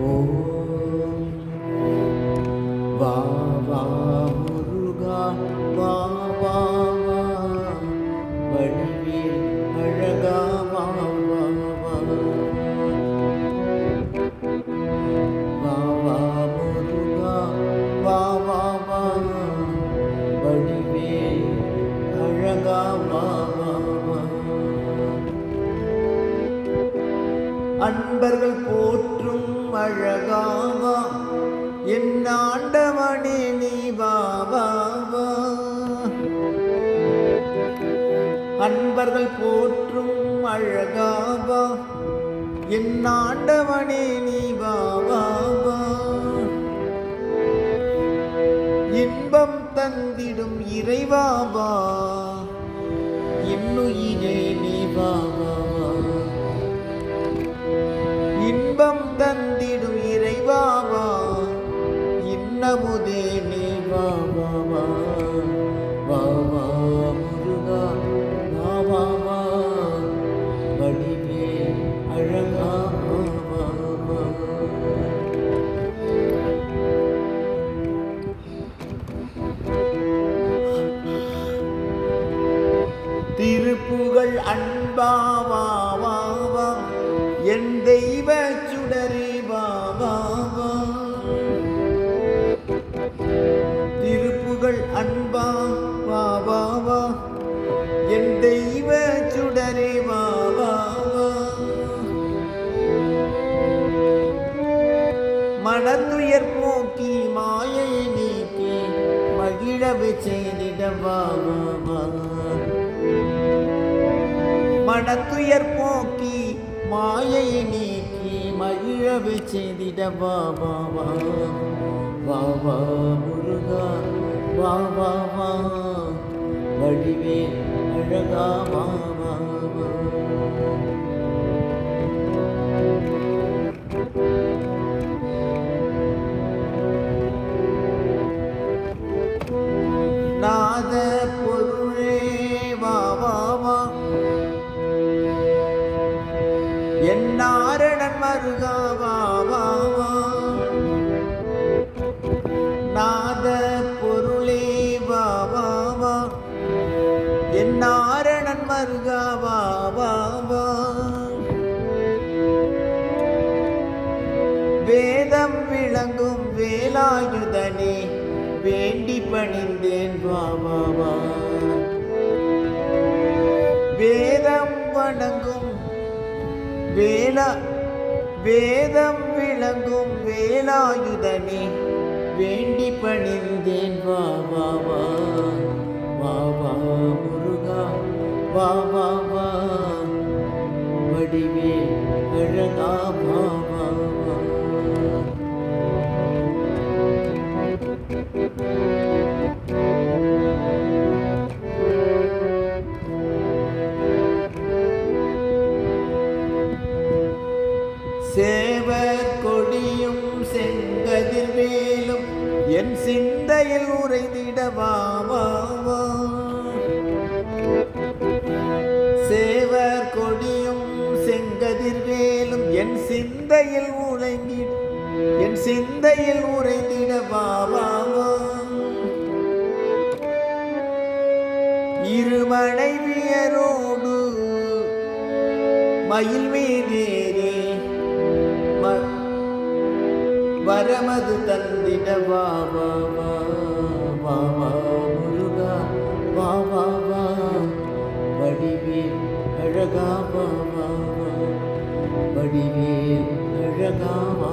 ஓம் வா வா முருகா வா வா வா வடிவேல் அழகா வா வா வா வா வா முருகா வா வா வா வடிவேல் அழகா வா வா வா அன்பர்கள் போற்றும் அழகாவா என் ஆண்டவனே நீ வா வா வா அன்பர்கள் போற்றும் அழகாவா என் ஆண்டவனே நீ வா வா வா இன்பம் தந்திடும் இறைவா வா இன்னுயிரே நீ வா வா வா இன்பம் தந்திடும் இறைவாவா இன்னமுதே நீ வா வா வா வா வா முருகா வா வா வா வடிவேல் அழகா வா வா திருப்புகழ் அன்பா வா வா வா என் தெய்வ சுடரே வா வா வா திருப்புகழ் அன்பா வா வா வா என் தெய்வ சுடரே வா வா வா மனத்துயர் போக்கி மாயை நீக்கி மகிழவை செய்திட வா வா வா மனத்துயர் போக்கி மாயை நீக்கி மகிழவை செய்திட வா வா வா வா வா முருகா வா வா வா வடிவேல் அழகா வா வா வா நாத பொருளே வா வா வா என் நாரணன் மருகா வா வா வா நாத பொருளே வா வா வா என் நாரணன் மருகா வா வா வா வேதம் விளங்கும் வேலாயுதனே வேண்டி பணிந்தேன் வா வா வா வேதம் வணங்கும் வேதம் விளங்கும் வேலாயுதனே வேண்டி பணிந்தேன் வா வா வா வா வா முருகா வா வா வா வடிவேல் அழகா வா வா வா சேவர் கொடியும் செங்கதிர்வேலும் என் சிந்தையில் உறைந்திட வா வா வா சேவர் கொடியும் செங்கதிர்வேலும் என் சிந்தையில் உறைந்திட வா வா வா இரு மனைவியரோடு மயில் மீதேறி வரமது தந்திட வா வா வா வா வா முருகா வா வா வா வடிவேல் அழகா வா வா வா வடிவேல் அழகா வா